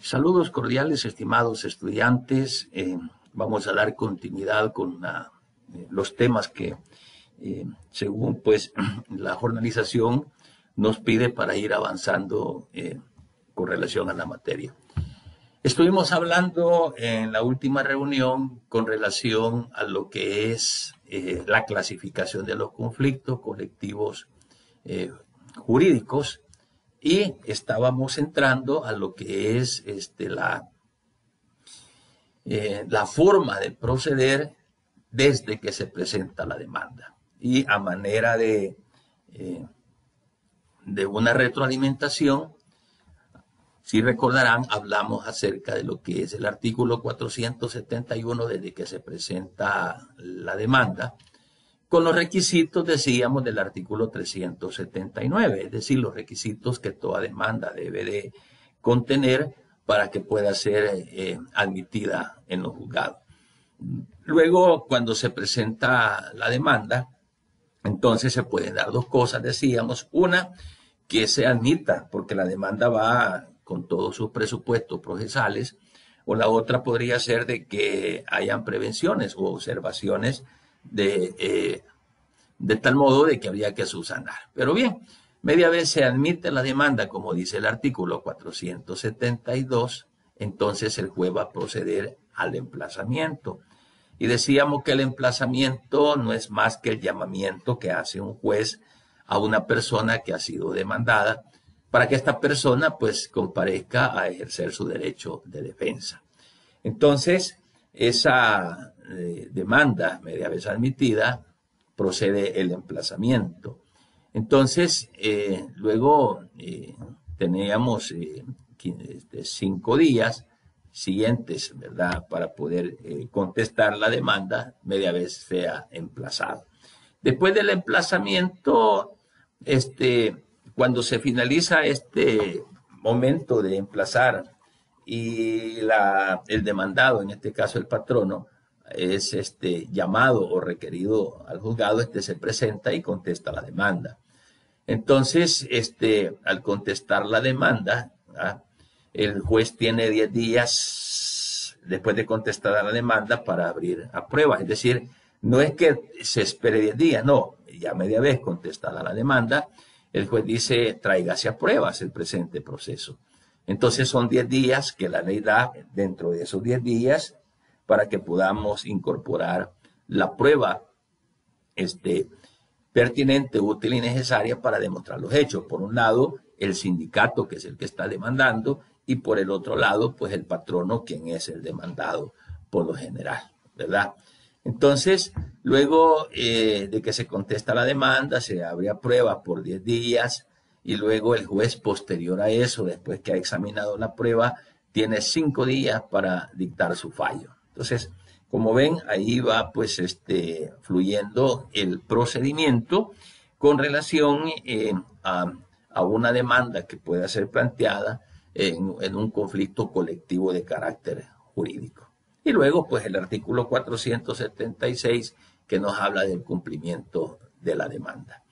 Saludos cordiales, estimados estudiantes. Vamos a dar continuidad con los temas que, según pues la jornalización, nos pide para ir avanzando con relación a la materia. Estuvimos hablando en la última reunión con relación a lo que es la clasificación de los conflictos colectivos jurídicos. Y estábamos entrando a lo que es la forma de proceder desde que se presenta la demanda. Y a manera de una retroalimentación, si recordarán, hablamos acerca de lo que es el artículo 471 desde que se presenta la demanda, con los requisitos, decíamos, del artículo 379, es decir, los requisitos que toda demanda debe de contener para que pueda ser admitida en los juzgados. Luego, cuando se presenta la demanda, entonces se pueden dar dos cosas, decíamos. Una, que se admita, porque la demanda va con todos sus presupuestos procesales, o la otra podría ser de que hayan prevenciones o observaciones de tal modo de que habría que subsanar. Pero bien, media vez se admite la demanda, como dice el artículo 472, entonces el juez va a proceder al emplazamiento. Y decíamos que el emplazamiento no es más que el llamamiento que hace un juez a una persona que ha sido demandada para que esta persona pues comparezca a ejercer su derecho de defensa. Entonces, esa demanda, media vez admitida, procede el emplazamiento. Entonces, luego teníamos 5 días siguientes, ¿verdad?, para poder contestar la demanda, media vez sea emplazado. Después del emplazamiento, cuando se finaliza este momento de emplazar y el demandado, en este caso el patrono, es llamado o requerido al juzgado, se presenta y contesta la demanda. Entonces, al contestar la demanda, el juez tiene 10 días después de contestar la demanda para abrir a prueba. Es decir, no es que se espere 10 días, no, ya media vez contestada la demanda, el juez dice, tráigase a pruebas el presente proceso. Entonces son 10 días que la ley da dentro de esos 10 días para que podamos incorporar la prueba pertinente, útil y necesaria para demostrar los hechos. Por un lado, el sindicato, que es el que está demandando, y por el otro lado, pues el patrono, quien es el demandado por lo general, ¿verdad? Entonces, luego de que se contesta la demanda, se abre a prueba por 10 días y luego el juez, posterior a eso, después que ha examinado la prueba, tiene 5 días para dictar su fallo. Entonces, como ven, ahí va pues fluyendo el procedimiento con relación a una demanda que pueda ser planteada en un conflicto colectivo de carácter jurídico. Y luego, pues, el artículo 476 que nos habla del cumplimiento de la demanda.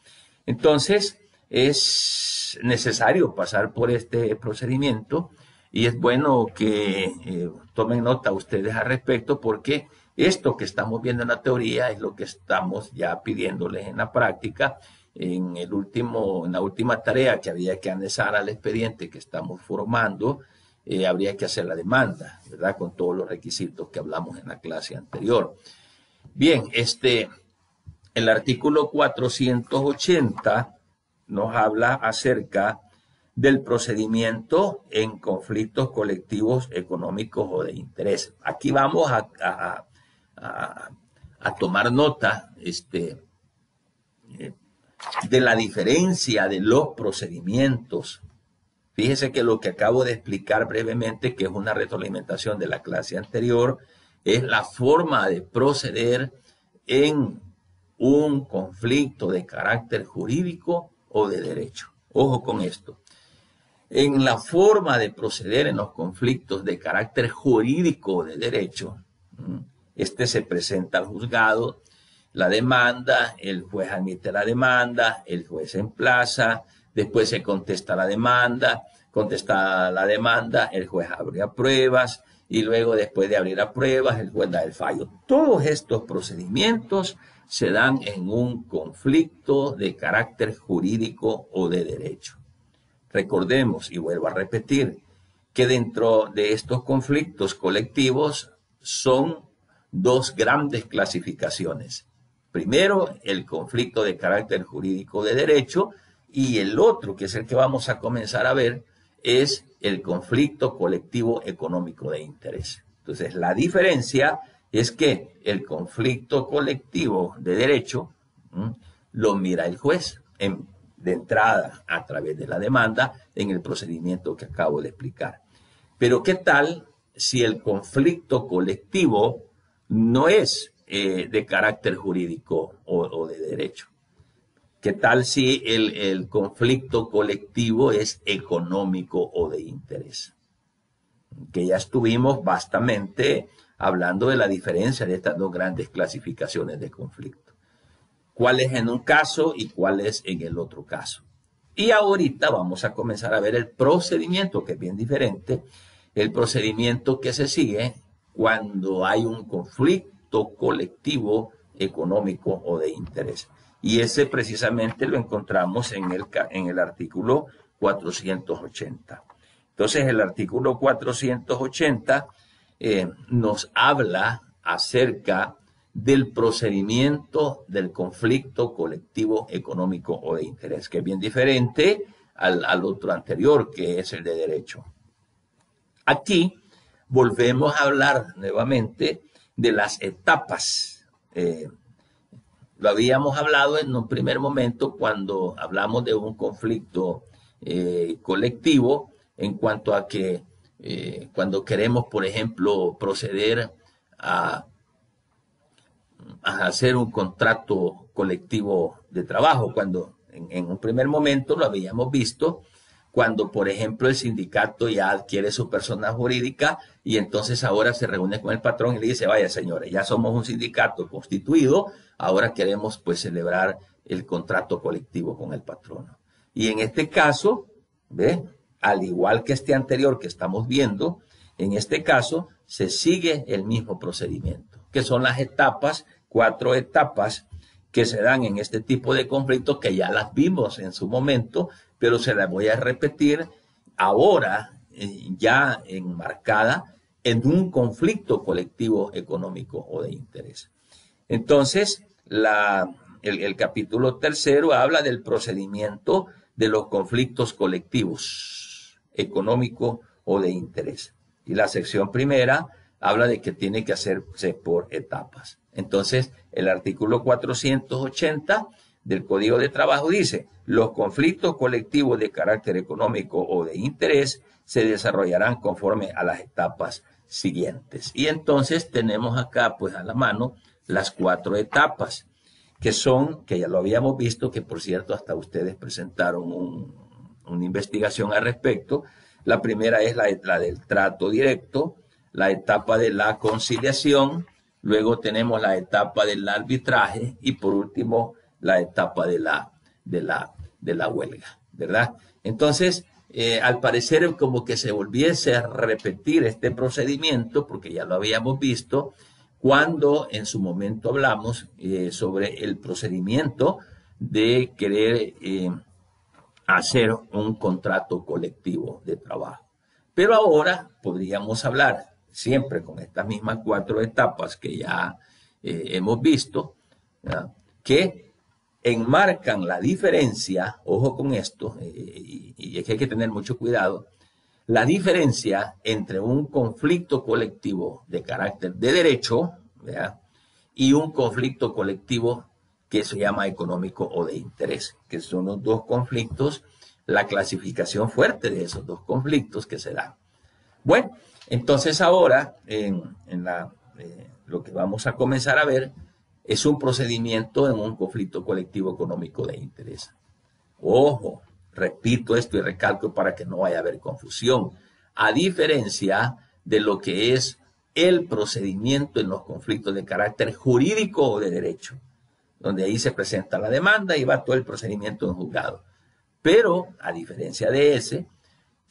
Entonces, es necesario pasar por este procedimiento y es bueno que tomen nota ustedes al respecto, porque esto que estamos viendo en la teoría es lo que estamos ya pidiéndoles en la práctica. En la última tarea que había que anexar al expediente que estamos formando, habría que hacer la demanda, ¿verdad?, con todos los requisitos que hablamos en la clase anterior. Bien, el artículo 480 nos habla acerca del procedimiento en conflictos colectivos económicos o de interés. Aquí vamos a tomar nota de la diferencia de los procedimientos. Fíjese que lo que acabo de explicar brevemente, que es una retroalimentación de la clase anterior, es la forma de proceder en un conflicto de carácter jurídico o de derecho. Ojo con esto. En la forma de proceder en los conflictos de carácter jurídico o de derecho, se presenta al juzgado la demanda, el juez admite la demanda, el juez emplaza, después se contesta la demanda, Contestada la demanda, el juez abre pruebas y luego después de abrir pruebas, el juez da el fallo. Todos estos procedimientos se dan en un conflicto de carácter jurídico o de derecho. Recordemos, y vuelvo a repetir, que dentro de estos conflictos colectivos son dos grandes clasificaciones. Primero, el conflicto de carácter jurídico de derecho, y el otro, que es el que vamos a comenzar a ver, es el conflicto colectivo económico de interés. Entonces, la diferencia es que el conflicto colectivo de derecho lo mira el juez de entrada a través de la demanda en el procedimiento que acabo de explicar. Pero ¿qué tal si el conflicto colectivo no es de carácter jurídico o de derecho? ¿Qué tal si el conflicto colectivo es económico o de interés? Que ya estuvimos bastante hablando de la diferencia de estas dos grandes clasificaciones de conflicto. ¿Cuál es en un caso y cuál es en el otro caso? Y ahorita vamos a comenzar a ver el procedimiento, que es bien diferente, el procedimiento que se sigue cuando hay un conflicto colectivo económico o de interés. Y ese precisamente lo encontramos en el artículo 480. Entonces, el artículo 480 nos habla acerca del procedimiento del conflicto colectivo económico o de interés, que es bien diferente al otro anterior, que es el de derecho. Aquí volvemos a hablar nuevamente de las etapas. Lo habíamos hablado en un primer momento cuando hablamos de un conflicto colectivo en cuanto a que cuando queremos, por ejemplo, proceder a hacer un contrato colectivo de trabajo, cuando en un primer momento lo habíamos visto, cuando, por ejemplo, el sindicato ya adquiere su persona jurídica y entonces ahora se reúne con el patrón y le dice, vaya señores, ya somos un sindicato constituido, ahora queremos pues celebrar el contrato colectivo con el patrono. Y en este caso, ¿ve? Al igual que este anterior que estamos viendo, en este caso se sigue el mismo procedimiento, que son las etapas, 4 etapas que se dan en este tipo de conflictos que ya las vimos en su momento, pero se las voy a repetir ahora ya enmarcada en un conflicto colectivo económico o de interés. Entonces, el capítulo 3 habla del procedimiento de los conflictos colectivos económico o de interés. Y la sección 1 habla de que tiene que hacerse por etapas. Entonces, el artículo 480 del Código de Trabajo dice, los conflictos colectivos de carácter económico o de interés se desarrollarán conforme a las etapas siguientes. Y entonces tenemos acá, pues a la mano, las 4 etapas, que son, que ya lo habíamos visto, que por cierto hasta ustedes presentaron una investigación al respecto. La primera es la del trato directo, la etapa de la conciliación, luego tenemos la etapa del arbitraje y por último la etapa de la huelga, ¿verdad? Entonces, al parecer como que se volviese a repetir este procedimiento, porque ya lo habíamos visto, cuando en su momento hablamos sobre el procedimiento de querer hacer un contrato colectivo de trabajo. Pero ahora podríamos hablar siempre con estas mismas 4 etapas que ya hemos visto, ¿verdad? Que enmarcan la diferencia, ojo con esto, y es que hay que tener mucho cuidado, la diferencia entre un conflicto colectivo de carácter de derecho, ¿verdad? Y un conflicto colectivo que se llama económico o de interés, que son los dos conflictos, la clasificación fuerte de esos dos conflictos que se dan. Bueno, entonces ahora lo que vamos a comenzar a ver es un procedimiento en un conflicto colectivo económico de interés. Ojo, repito esto y recalco para que no vaya a haber confusión. A diferencia de lo que es el procedimiento en los conflictos de carácter jurídico o de derecho, donde ahí se presenta la demanda y va todo el procedimiento en juzgado. Pero, a diferencia de ese,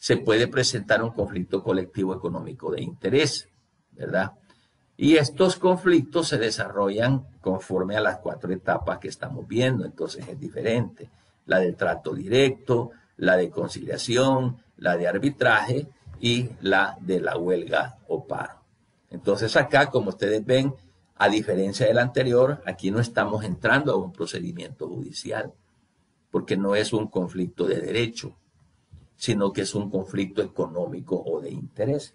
se puede presentar un conflicto colectivo económico de interés, ¿verdad? Y estos conflictos se desarrollan conforme a las 4 etapas que estamos viendo, entonces es diferente. La del trato directo, la de conciliación, la de arbitraje y la de la huelga o paro. Entonces acá, como ustedes ven, a diferencia del anterior, aquí no estamos entrando a un procedimiento judicial, porque no es un conflicto de derecho, sino que es un conflicto económico o de interés.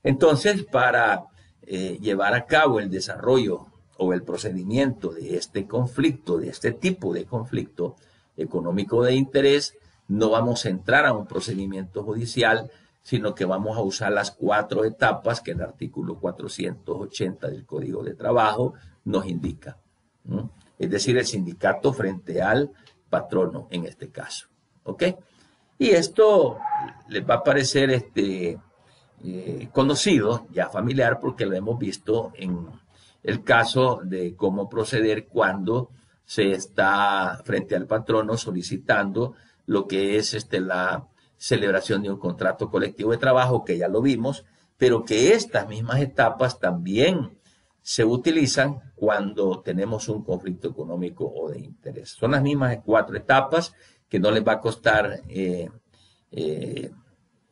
Entonces, para llevar a cabo el desarrollo o el procedimiento de este conflicto, de este tipo de conflicto económico de interés, no vamos a entrar a un procedimiento judicial, sino que vamos a usar las 4 etapas que el artículo 480 del Código de Trabajo nos indica. Es decir, el sindicato frente al patrono en este caso. ¿Ok? Y esto les va a parecer conocido, ya familiar, porque lo hemos visto en el caso de cómo proceder cuando se está frente al patrono solicitando lo que es la celebración de un contrato colectivo de trabajo, que ya lo vimos, pero que estas mismas etapas también se utilizan cuando tenemos un conflicto económico o de interés. Son las mismas 4 etapas que no les va a costar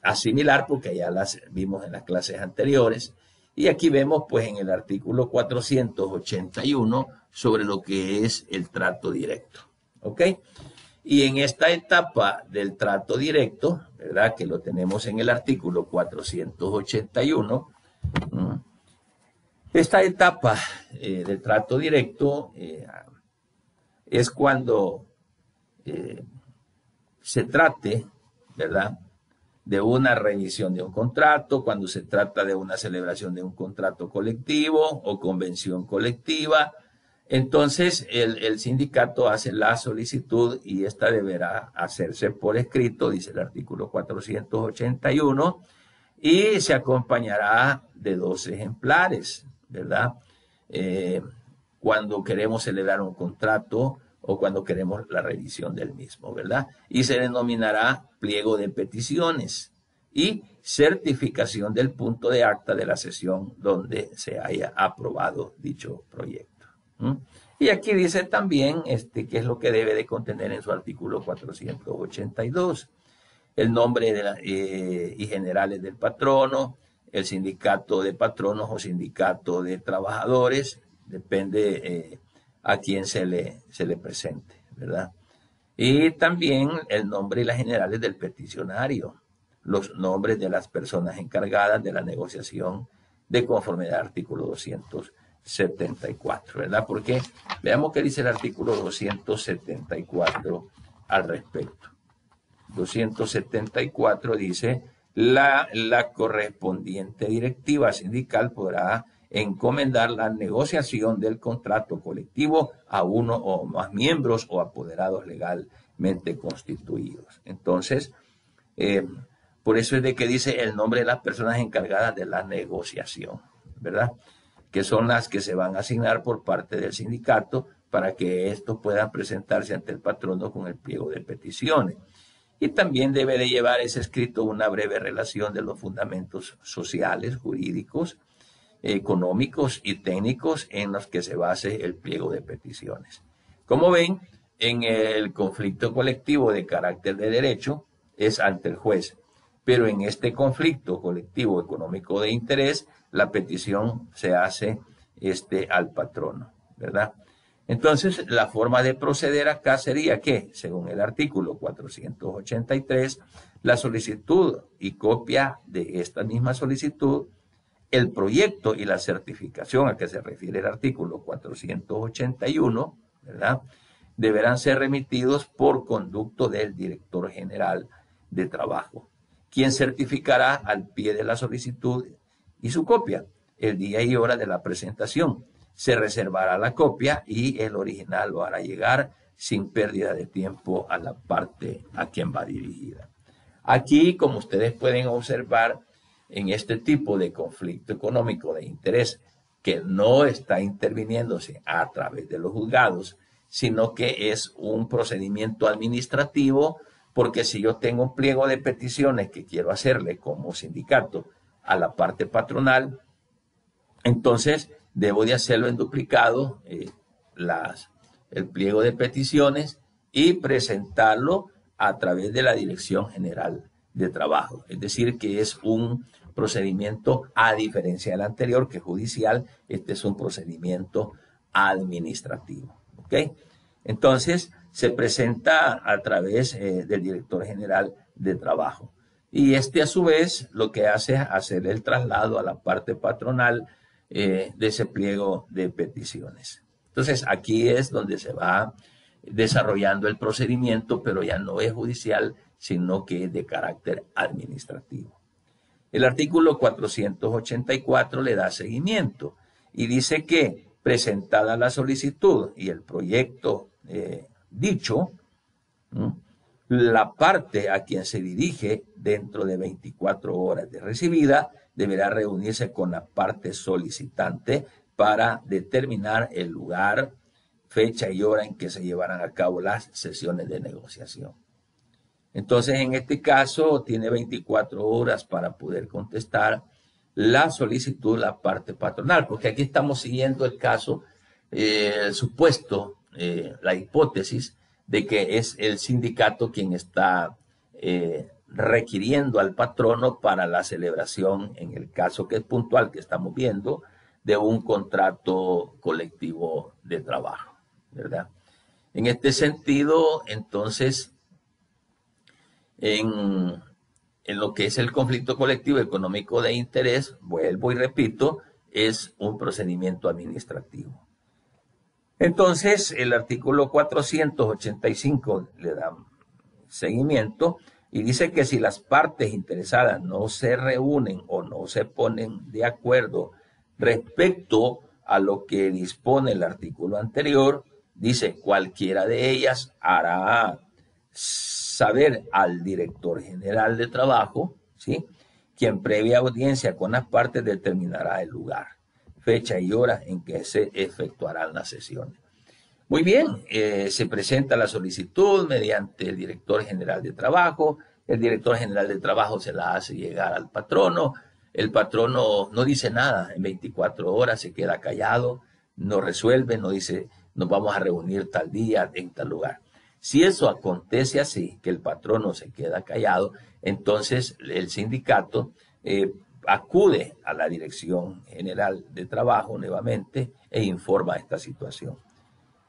asimilar porque ya las vimos en las clases anteriores. Y aquí vemos pues en el artículo 481 sobre lo que es el trato directo. ¿Ok? Y en esta etapa del trato directo, ¿verdad? Que lo tenemos en el artículo 481, esta etapa del trato directo es cuando se trate, ¿verdad?, de una revisión de un contrato, cuando se trata de una celebración de un contrato colectivo o convención colectiva. Entonces, el sindicato hace la solicitud y esta deberá hacerse por escrito, dice el artículo 481, y se acompañará de 2 ejemplares, ¿verdad? Cuando queremos celebrar un contrato o cuando queremos la revisión del mismo, ¿verdad? Y se denominará pliego de peticiones y certificación del punto de acta de la sesión donde se haya aprobado dicho proyecto. Y aquí dice también qué es lo que debe de contener en su artículo 482. El nombre y generales del patrono, el sindicato de patronos o sindicato de trabajadores, depende a quien se le presente, ¿verdad? Y también el nombre y las generales del peticionario, los nombres de las personas encargadas de la negociación de conformidad al artículo 274, ¿verdad? Porque veamos qué dice el artículo 274 al respecto. 274 dice, la correspondiente directiva sindical podrá encomendar la negociación del contrato colectivo a uno o más miembros o apoderados legalmente constituidos. Entonces, por eso es de que dice el nombre de las personas encargadas de la negociación, ¿verdad? Que son las que se van a asignar por parte del sindicato para que estos puedan presentarse ante el patrono con el pliego de peticiones. Y también debe de llevar ese escrito una breve relación de los fundamentos sociales, jurídicos, económicos y técnicos en los que se base el pliego de peticiones. Como ven, en el conflicto colectivo de carácter de derecho es ante el juez, pero en este conflicto colectivo económico de interés, la petición se hace al patrono, ¿verdad? Entonces, la forma de proceder acá sería que, según el artículo 483, la solicitud y copia de esta misma solicitud, el proyecto y la certificación a que se refiere el artículo 481, ¿verdad?, deberán ser remitidos por conducto del director general de trabajo, quien certificará al pie de la solicitud y su copia el día y hora de la presentación. Se reservará la copia y el original lo hará llegar sin pérdida de tiempo a la parte a quien va dirigida. Aquí, como ustedes pueden observar, en este tipo de conflicto económico de interés que no está interviniéndose a través de los juzgados, sino que es un procedimiento administrativo porque si yo tengo un pliego de peticiones que quiero hacerle como sindicato a la parte patronal, entonces debo de hacerlo en duplicado, el pliego de peticiones, y presentarlo a través de la Dirección General de Trabajo. Es decir, que es un procedimiento, a diferencia del anterior, que es judicial, este es un procedimiento administrativo. ¿Ok? Entonces, se presenta a través del Director General de Trabajo. Y este, a su vez, lo que hace es hacer el traslado a la parte patronal de ese pliego de peticiones. Entonces, aquí es donde se va desarrollando el procedimiento, pero ya no es judicial, sino que es de carácter administrativo. El artículo 484 le da seguimiento y dice que, presentada la solicitud y el proyecto dicho, la parte a quien se dirige dentro de 24 horas de recibida deberá reunirse con la parte solicitante para determinar el lugar, fecha y hora en que se llevarán a cabo las sesiones de negociación. Entonces, en este caso, tiene 24 horas para poder contestar la solicitud de la parte patronal, porque aquí estamos siguiendo el caso, el supuesto, la hipótesis de que es el sindicato quien está requiriendo al patrono para la celebración, en el caso que es puntual que estamos viendo, de un contrato colectivo de trabajo, ¿verdad? En este sentido, entonces, en lo que es el conflicto colectivo económico de interés, vuelvo y repito, es un procedimiento administrativo. Entonces, el artículo 485 le da seguimiento y dice que si las partes interesadas no se reúnen o no se ponen de acuerdo respecto a lo que dispone el artículo anterior, dice cualquiera de ellas hará saber al director general de trabajo, ¿sí?, quien previa audiencia con las partes determinará el lugar, fecha y hora en que se efectuarán las sesiones. Muy bien, se presenta la solicitud mediante el director general de trabajo, el director general de trabajo se la hace llegar al patrono, el patrono no dice nada, en 24 horas se queda callado, no resuelve, no dice nos vamos a reunir tal día en tal lugar. Si eso acontece así, que el patrono se queda callado, entonces el sindicato acude a la Dirección General de Trabajo nuevamente e informa esta situación.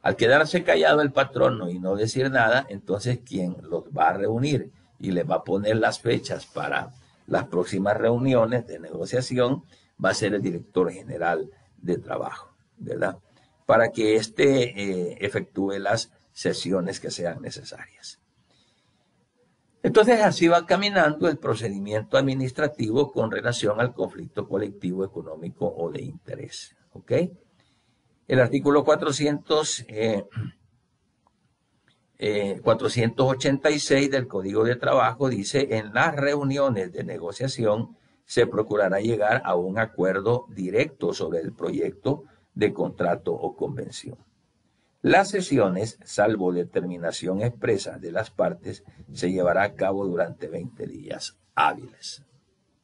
Al quedarse callado el patrono y no decir nada, entonces quien los va a reunir y les va a poner las fechas para las próximas reuniones de negociación va a ser el director general de trabajo, ¿verdad? Para que éste efectúe las sesiones que sean necesarias. Entonces así va caminando el procedimiento administrativo con relación al conflicto colectivo económico o de interés, ¿ok? El artículo 486 del Código de Trabajo dice, en las reuniones de negociación se procurará llegar a un acuerdo directo sobre el proyecto de contrato o convención. Las sesiones, salvo determinación expresa de las partes, se llevará a cabo durante 20 días hábiles,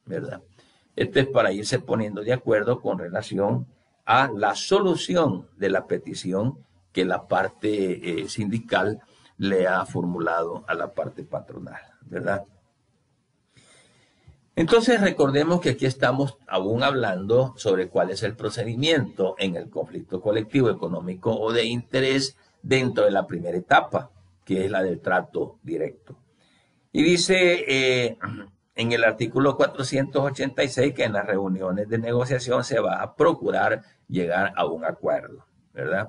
¿verdad? Esto es para irse poniendo de acuerdo con relación a la solución de la petición que la parte sindical le ha formulado a la parte patronal, ¿verdad? Entonces recordemos que aquí estamos aún hablando sobre cuál es el procedimiento en el conflicto colectivo económico o de interés dentro de la primera etapa, que es la del trato directo. Y dice en el artículo 486 que en las reuniones de negociación se va a procurar llegar a un acuerdo, ¿verdad?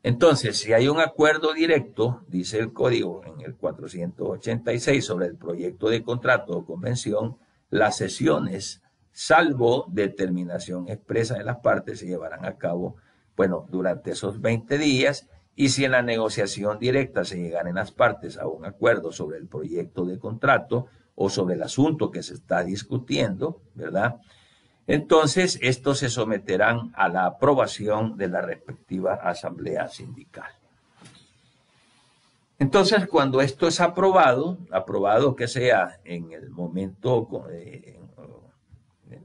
Entonces, si hay un acuerdo directo, dice el código en el 486 sobre el proyecto de contrato o convención, las sesiones, salvo determinación expresa de las partes, se llevarán a cabo, bueno, durante esos 20 días, y si en la negociación directa se llegan en las partes a un acuerdo sobre el proyecto de contrato o sobre el asunto que se está discutiendo, ¿verdad? Entonces, estos se someterán a la aprobación de la respectiva asamblea sindical. Entonces, cuando esto es aprobado que sea en el momento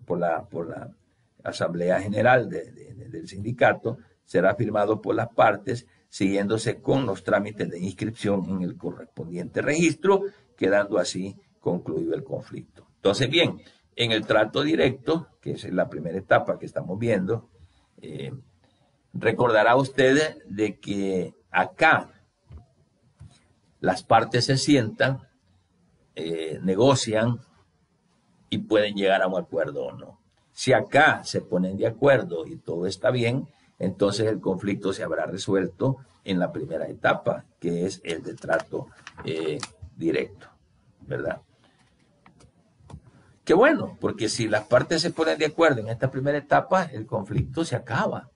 por la Asamblea General del sindicato, será firmado por las partes, siguiéndose con los trámites de inscripción en el correspondiente registro, quedando así concluido el conflicto. Entonces, bien, en el trato directo, que es la primera etapa que estamos viendo, recordará usted de que acá las partes se sientan, negocian y pueden llegar a un acuerdo o no. Si acá se ponen de acuerdo y todo está bien, entonces el conflicto se habrá resuelto en la primera etapa, que es el de trato directo, ¿verdad? Qué bueno, porque si las partes se ponen de acuerdo en esta primera etapa, el conflicto se acaba.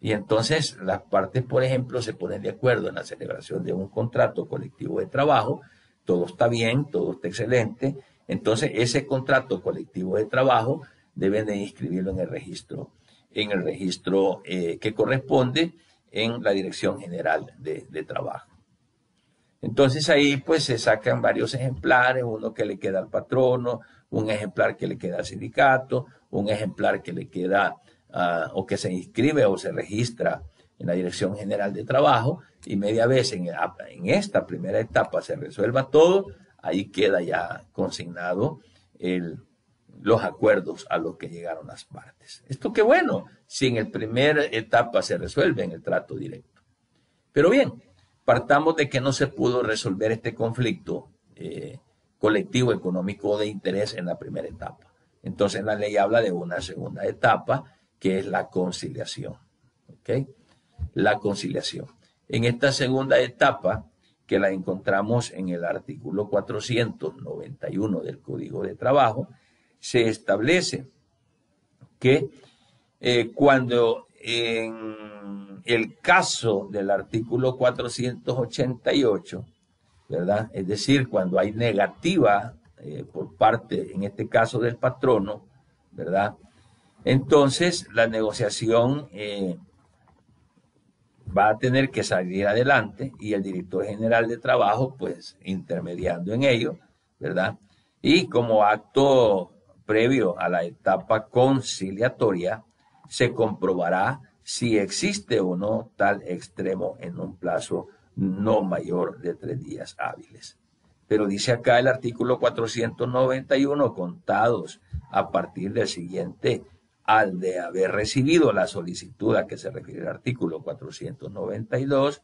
Y entonces las partes, por ejemplo, se ponen de acuerdo en la celebración de un contrato colectivo de trabajo, todo está bien, todo está excelente, entonces ese contrato colectivo de trabajo deben de inscribirlo en el registro que corresponde en la Dirección General de Trabajo. Entonces ahí pues se sacan varios ejemplares, uno que le queda al patrono, un ejemplar que le queda al sindicato, un ejemplar que le queda o que se inscribe o se registra en la Dirección General de Trabajo, y media vez en esta primera etapa se resuelva todo, ahí queda ya consignado los acuerdos a los que llegaron las partes. Esto qué bueno, si en la primera etapa se resuelve en el trato directo. Pero bien, partamos de que no se pudo resolver este conflicto colectivo económico de interés en la primera etapa. Entonces la ley habla de una segunda etapa, que es la conciliación. ¿Okay? La conciliación. En esta segunda etapa, que la encontramos en el artículo 491 del Código de Trabajo, se establece que cuando en el caso del artículo 488, ¿verdad? Es decir, cuando hay negativa por parte, en este caso del patrono, ¿verdad? Entonces la negociación va a tener que salir adelante y el director general de trabajo, pues, intermediando en ello, ¿verdad? Y como acto previo a la etapa conciliatoria, se comprobará si existe o no tal extremo en un plazo no mayor de 3 días hábiles. Pero dice acá el artículo 491, contados a partir del siguiente, al de haber recibido la solicitud a que se refiere el artículo 492,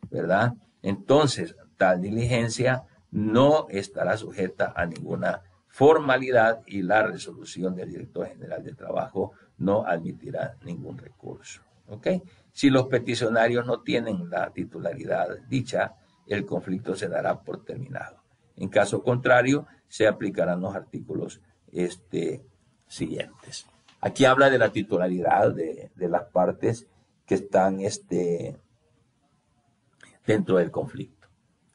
¿verdad? Entonces, tal diligencia no estará sujeta a ninguna formalidad y la resolución del director general de trabajo no admitirá ningún recurso. ¿Ok? Si los peticionarios no tienen la titularidad dicha, el conflicto se dará por terminado. En caso contrario, se aplicarán los artículos siguientes. Aquí habla de la titularidad de las partes que están dentro del conflicto.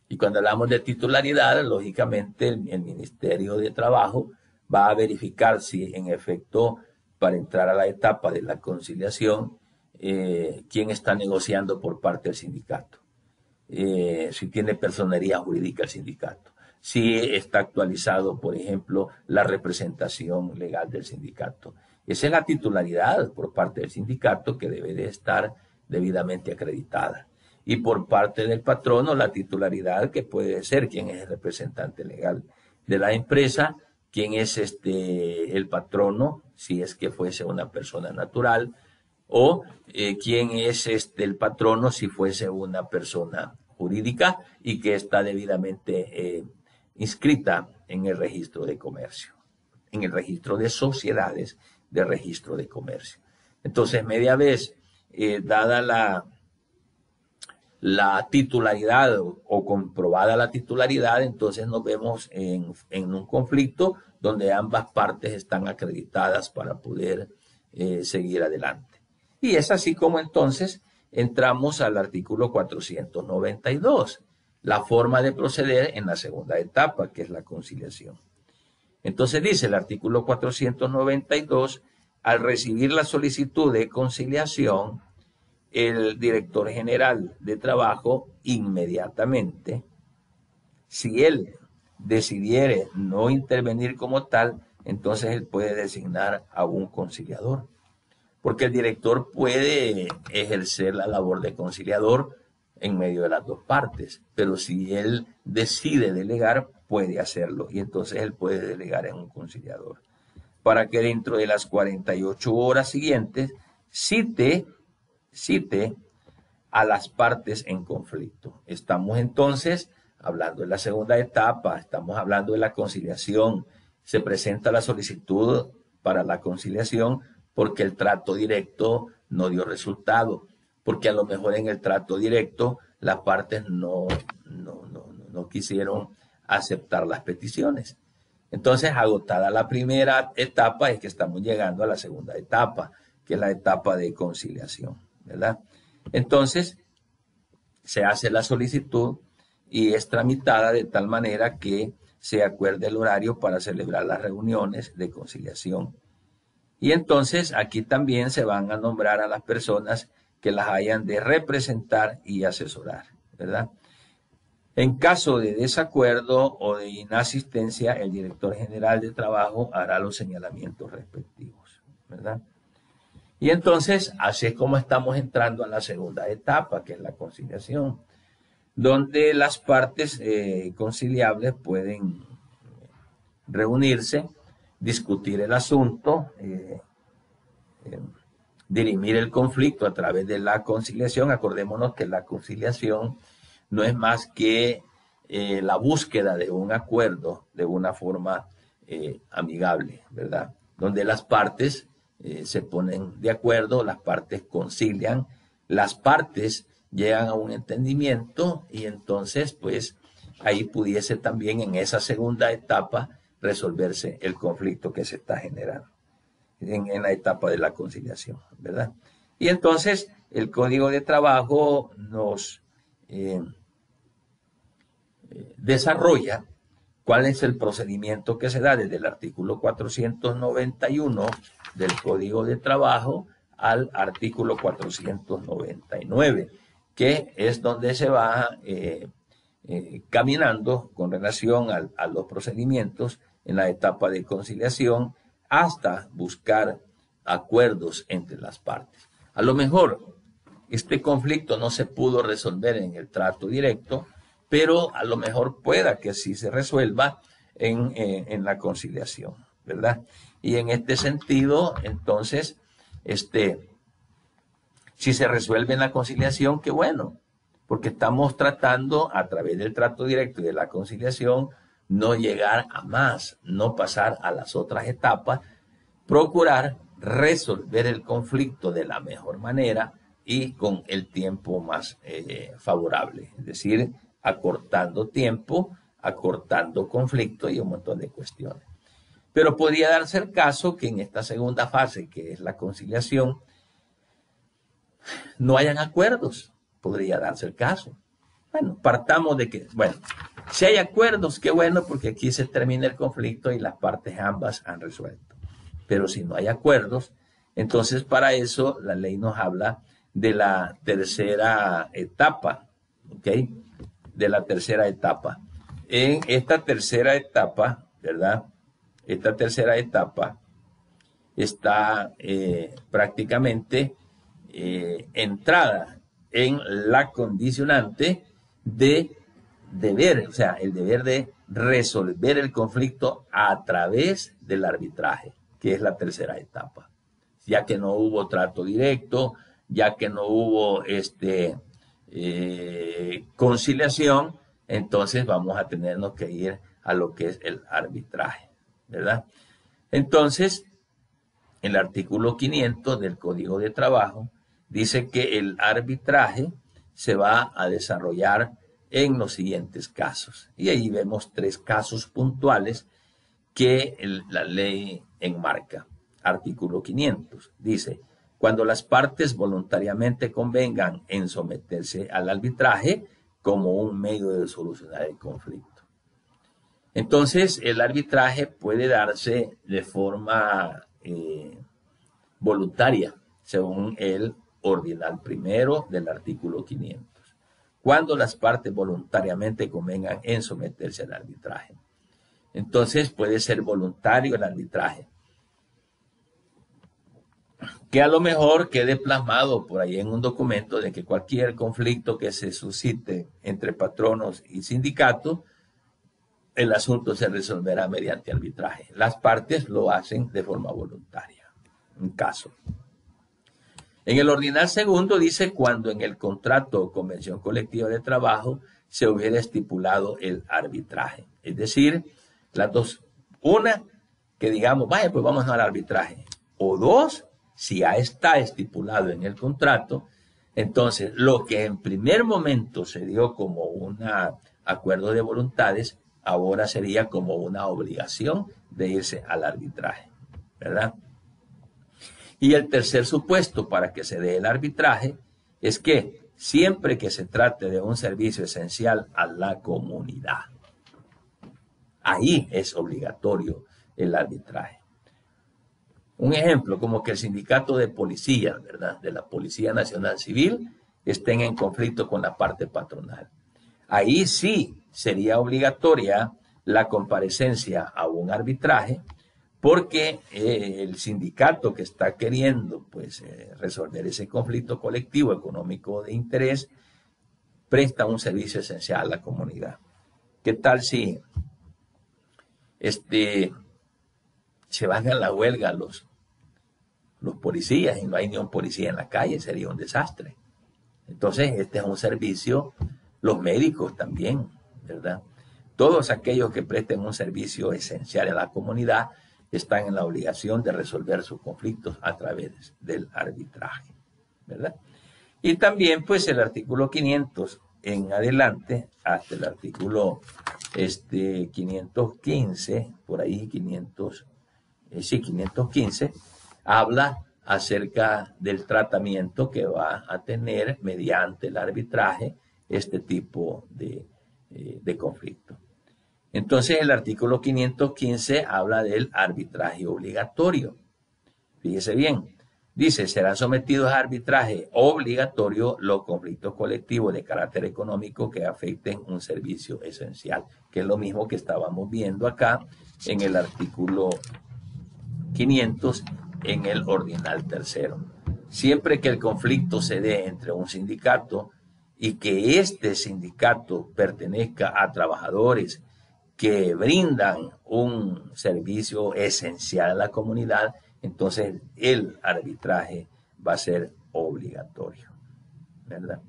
Y cuando hablamos de titularidad, lógicamente el Ministerio de Trabajo va a verificar si en efecto, para entrar a la etapa de la conciliación, quién está negociando por parte del sindicato. Si tiene personería jurídica el sindicato. Si está actualizado, por ejemplo, la representación legal del sindicato. Esa es la titularidad por parte del sindicato, que debe de estar debidamente acreditada. Y por parte del patrono, la titularidad, que puede ser quién es el representante legal de la empresa, quién es el patrono, si es que fuese una persona natural, o quién es el patrono si fuese una persona jurídica y que está debidamente inscrita en el registro de comercio, en el registro de sociedades de registro de comercio. Entonces, media vez dada la titularidad o comprobada la titularidad, entonces nos vemos en un conflicto donde ambas partes están acreditadas para poder seguir adelante. Y es así como entonces entramos al artículo 492, la forma de proceder en la segunda etapa, que es la conciliación. Entonces dice el artículo 492, al recibir la solicitud de conciliación, el director general de trabajo inmediatamente, si él decidiere no intervenir como tal, entonces él puede designar a un conciliador, porque el director puede ejercer la labor de conciliador en medio de las dos partes, pero si él decide delegar, puede hacerlo, y entonces él puede delegar en un conciliador, para que dentro de las 48 horas siguientes cite a las partes en conflicto. Estamos entonces hablando de la segunda etapa, estamos hablando de la conciliación. Se presenta la solicitud para la conciliación porque el trato directo no dio resultado, porque a lo mejor en el trato directo las partes no quisieron aceptar las peticiones. Entonces, agotada la primera etapa, es que estamos llegando a la segunda etapa, que es la etapa de conciliación, ¿verdad? Entonces, se hace la solicitud y es tramitada de tal manera que se acuerde el horario para celebrar las reuniones de conciliación. Y entonces aquí también se van a nombrar a las personas que las hayan de representar y asesorar, ¿verdad? En caso de desacuerdo o de inasistencia, el director general de trabajo hará los señalamientos respectivos, ¿verdad? Y entonces, así es como estamos entrando a la segunda etapa, que es la conciliación, donde las partes conciliables pueden reunirse, discutir el asunto, dirimir el conflicto a través de la conciliación. Acordémonos que la conciliación no es más que la búsqueda de un acuerdo de una forma amigable, ¿verdad? Donde las partes se ponen de acuerdo, las partes concilian, las partes llegan a un entendimiento y entonces pues ahí pudiese también en esa segunda etapa resolverse el conflicto que se está generando en la etapa de la conciliación, ¿verdad? Y entonces el Código de Trabajo nos desarrolla cuál es el procedimiento que se da desde el artículo 491 del Código de Trabajo al artículo 499, que es donde se va caminando con relación a los procedimientos en la etapa de conciliación hasta buscar acuerdos entre las partes. A lo mejor este conflicto no se pudo resolver en el trato directo, pero a lo mejor pueda que sí se resuelva en la conciliación, ¿verdad? Y en este sentido, entonces, si se resuelve en la conciliación, qué bueno, porque estamos tratando a través del trato directo y de la conciliación no llegar a más, no pasar a las otras etapas, procurar resolver el conflicto de la mejor manera y con el tiempo más favorable, es decir, acortando tiempo, acortando conflicto y un montón de cuestiones. Pero podría darse el caso que en esta segunda fase, que es la conciliación, no hayan acuerdos. Podría darse el caso. Bueno, partamos de que, bueno, si hay acuerdos, qué bueno, porque aquí se termina el conflicto y las partes ambas han resuelto. Pero si no hay acuerdos, entonces para eso la ley nos habla de la tercera etapa, ¿ok? De la tercera etapa. En esta tercera etapa, ¿verdad? Esta tercera etapa está prácticamente entrada en la condicionante de deber, o sea, el deber de resolver el conflicto a través del arbitraje, que es la tercera etapa. Ya que no hubo trato directo, ya que no hubo conciliación, entonces vamos a tenernos que ir a lo que es el arbitraje, ¿verdad? Entonces, el artículo 500 del Código de Trabajo dice que el arbitraje se va a desarrollar en los siguientes casos. Y ahí vemos 3 casos puntuales que la ley enmarca. Artículo 500 dice: cuando las partes voluntariamente convengan en someterse al arbitraje como un medio de solucionar el conflicto. Entonces, el arbitraje puede darse de forma voluntaria, según el ordinal primero del artículo 500, cuando las partes voluntariamente convengan en someterse al arbitraje. Entonces puede ser voluntario el arbitraje, que a lo mejor quede plasmado por ahí en un documento de que cualquier conflicto que se suscite entre patronos y sindicatos, el asunto se resolverá mediante arbitraje. Las partes lo hacen de forma voluntaria. Un caso. En el ordinal segundo dice cuando en el contrato o convención colectiva de trabajo se hubiera estipulado el arbitraje. Es decir, las dos. Una, que digamos, vaya, pues vamos al arbitraje. O dos, si ya está estipulado en el contrato, entonces lo que en primer momento se dio como un acuerdo de voluntades, ahora sería como una obligación de irse al arbitraje, ¿verdad? Y el tercer supuesto para que se dé el arbitraje es que siempre que se trate de un servicio esencial a la comunidad, ahí es obligatorio el arbitraje. Un ejemplo, como que el sindicato de policía, ¿verdad?, de la Policía Nacional Civil, estén en conflicto con la parte patronal. Ahí sí sería obligatoria la comparecencia a un arbitraje, porque el sindicato que está queriendo pues, resolver ese conflicto colectivo económico de interés presta un servicio esencial a la comunidad. ¿Qué tal si se van a la huelga los policías y no hay ni un policía en la calle? Sería un desastre. Entonces, este es un servicio, los médicos también, ¿verdad? Todos aquellos que presten un servicio esencial a la comunidad están en la obligación de resolver sus conflictos a través del arbitraje, ¿verdad? Y también, pues, el artículo 500 en adelante, hasta el artículo 515, por ahí 515, habla acerca del tratamiento que va a tener mediante el arbitraje este tipo de conflicto. Entonces el artículo 515 habla del arbitraje obligatorio. Fíjese bien, dice, serán sometidos a arbitraje obligatorio los conflictos colectivos de carácter económico que afecten un servicio esencial, que es lo mismo que estábamos viendo acá en el artículo 500 en el ordinal tercero. Siempre que el conflicto se dé entre un sindicato y que este sindicato pertenezca a trabajadores que brindan un servicio esencial a la comunidad, entonces el arbitraje va a ser obligatorio, ¿verdad?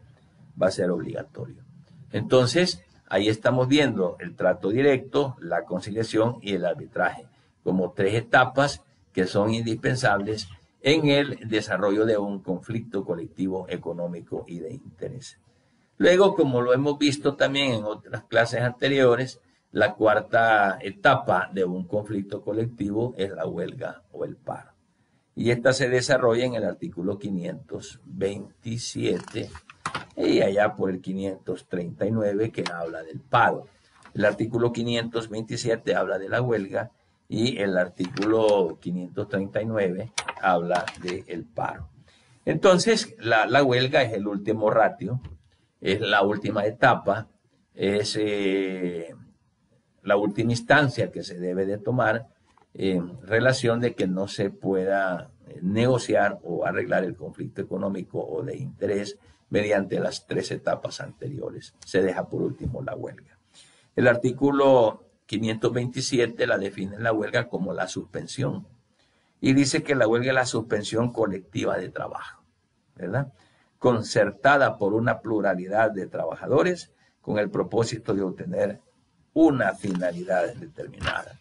Va a ser obligatorio. Entonces, ahí estamos viendo el trato directo, la conciliación y el arbitraje como tres etapas que son indispensables en el desarrollo de un conflicto colectivo económico y de interés. Luego, como lo hemos visto también en otras clases anteriores, la cuarta etapa de un conflicto colectivo es la huelga o el paro. Y esta se desarrolla en el artículo 527 y allá por el 539 que habla del paro. El artículo 527 habla de la huelga y el artículo 539 habla del paro. Entonces, la huelga es el último ratio, es la última etapa, es la última instancia que se debe de tomar en relación de que no se pueda negociar o arreglar el conflicto económico o de interés mediante las tres etapas anteriores. Se deja por último la huelga. El artículo 527 la define la huelga como la suspensión y dice que la huelga es la suspensión colectiva de trabajo, ¿verdad?, concertada por una pluralidad de trabajadores con el propósito de obtener una finalidad determinada.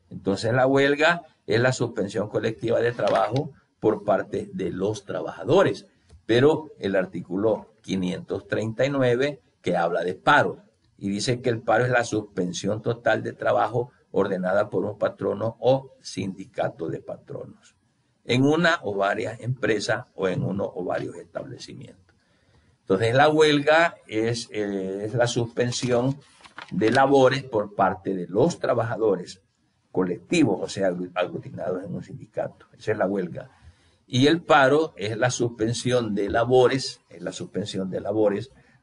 Entonces la huelga es la suspensión colectiva de trabajo por parte de los trabajadores, pero el artículo 539 que habla de paro y dice que el paro es la suspensión total de trabajo ordenada por un patrono o sindicato de patronos en una o varias empresas o en uno o varios establecimientos. Entonces la huelga es la suspensión de labores por parte de los trabajadores colectivos, o sea, aglutinados en un sindicato. Esa es la huelga. Y el paro es la suspensión de labores,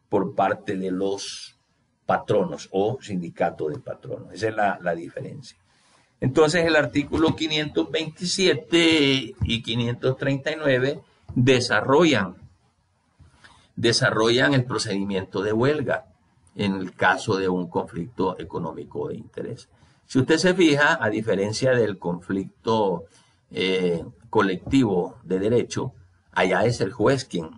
por parte de los patronos o sindicato de patronos. Esa es la diferencia. Entonces el artículo 527 y 539 desarrollan el procedimiento de huelga en el caso de un conflicto económico de interés. Si usted se fija, a diferencia del conflicto colectivo de derecho, allá es el juez quien,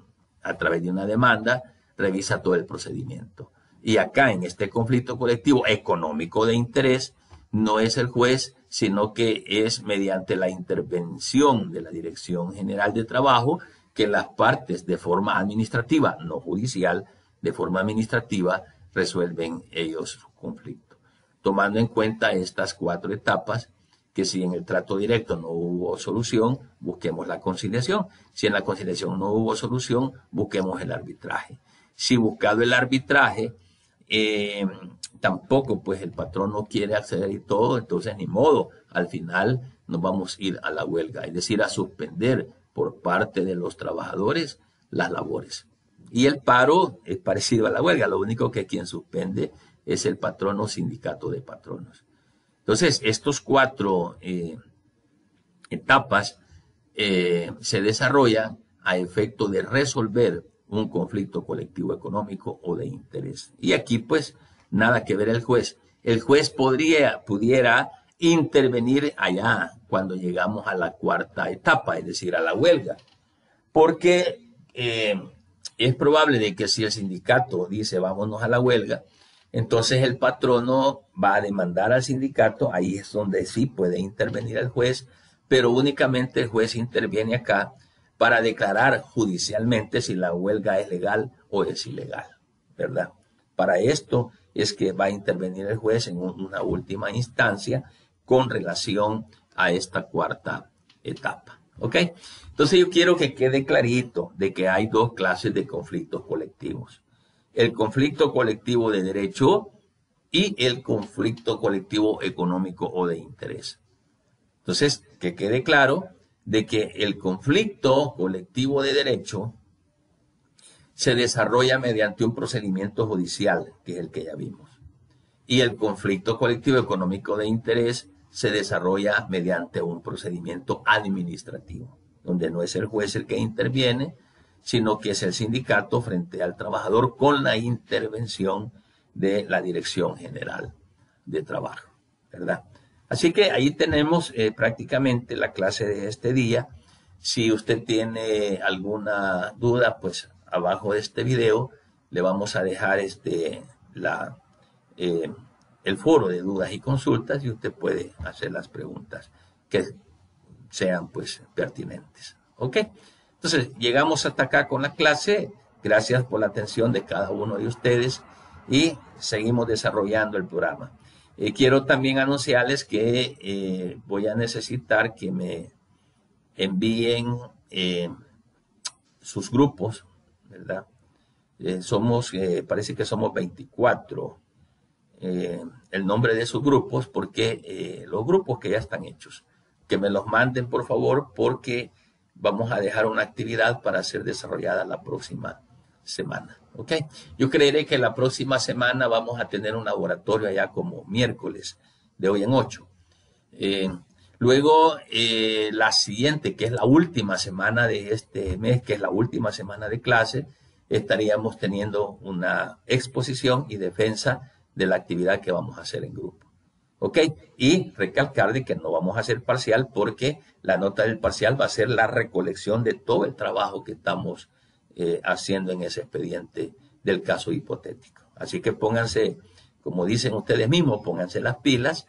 a través de una demanda, revisa todo el procedimiento. Y acá, en este conflicto colectivo económico de interés, no es el juez, sino que es mediante la intervención de la Dirección General de Trabajo que las partes de forma administrativa, no judicial, de forma administrativa, resuelven ellos su conflicto. Tomando en cuenta estas 4 etapas, que si en el trato directo no hubo solución, busquemos la conciliación. Si en la conciliación no hubo solución, busquemos el arbitraje. Si buscado el arbitraje, tampoco pues el patrón no quiere acceder y todo, entonces ni modo, al final nos vamos a ir a la huelga, es decir, a suspender por parte de los trabajadores las labores. Y el paro es parecido a la huelga, lo único que quien suspende es el patrón o sindicato de patronos. Entonces, estos 4 etapas se desarrollan a efecto de resolver un conflicto colectivo económico o de interés. Y aquí, pues, nada que ver el juez. El juez pudiera intervenir allá cuando llegamos a la 4ª etapa, es decir, a la huelga. Porque es probable de que si el sindicato dice vámonos a la huelga, entonces el patrono va a demandar al sindicato, ahí es donde sí puede intervenir el juez, pero únicamente el juez interviene acá para declarar judicialmente si la huelga es legal o es ilegal, ¿verdad? Para esto es que va a intervenir el juez en una última instancia con relación a esta 4ª etapa, ¿ok? Entonces yo quiero que quede clarito de que hay 2 clases de conflictos colectivos. El conflicto colectivo de derecho y el conflicto colectivo económico o de interés. Entonces, que quede claro de que el conflicto colectivo de derecho se desarrolla mediante un procedimiento judicial, que es el que ya vimos. Y el conflicto colectivo económico de interés se desarrolla mediante un procedimiento administrativo, donde no es el juez el que interviene, sino que es el sindicato frente al trabajador con la intervención de la Dirección General de Trabajo, ¿verdad? Así que ahí tenemos prácticamente la clase de este día. Si usted tiene alguna duda, pues abajo de este video le vamos a dejar el foro de dudas y consultas y usted puede hacer las preguntas que sean pues pertinentes. ¿Ok? Entonces, llegamos hasta acá con la clase. Gracias por la atención de cada uno de ustedes y seguimos desarrollando el programa. Quiero también anunciarles que voy a necesitar que me envíen sus grupos, ¿verdad? Parece que somos 24. El nombre de sus grupos, porque los grupos que ya están hechos, que me los manden por favor, porque vamos a dejar una actividad para ser desarrollada la próxima semana, ¿ok? Yo creeré que la próxima semana vamos a tener un laboratorio allá como miércoles, de hoy en 8. Luego, la siguiente, que es la última semana de este mes, que es la última semana de clase, estaríamos teniendo una exposición y defensa de la actividad que vamos a hacer en grupo. ¿Ok? Y recalcar de que no vamos a hacer parcial porque la nota del parcial va a ser la recolección de todo el trabajo que estamos haciendo en ese expediente del caso hipotético. Así que pónganse, como dicen ustedes mismos, pónganse las pilas,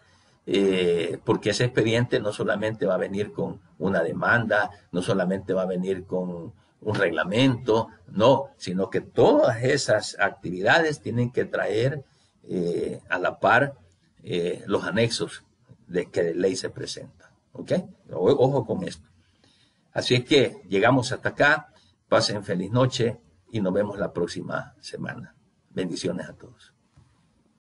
porque ese expediente no solamente va a venir con una demanda, no solamente va a venir con un reglamento, no, sino que todas esas actividades tienen que traer a la par los anexos de que de ley se presentan. ¿Ok? Ojo con esto. Así es que llegamos hasta acá. Pasen feliz noche y nos vemos la próxima semana. Bendiciones a todos.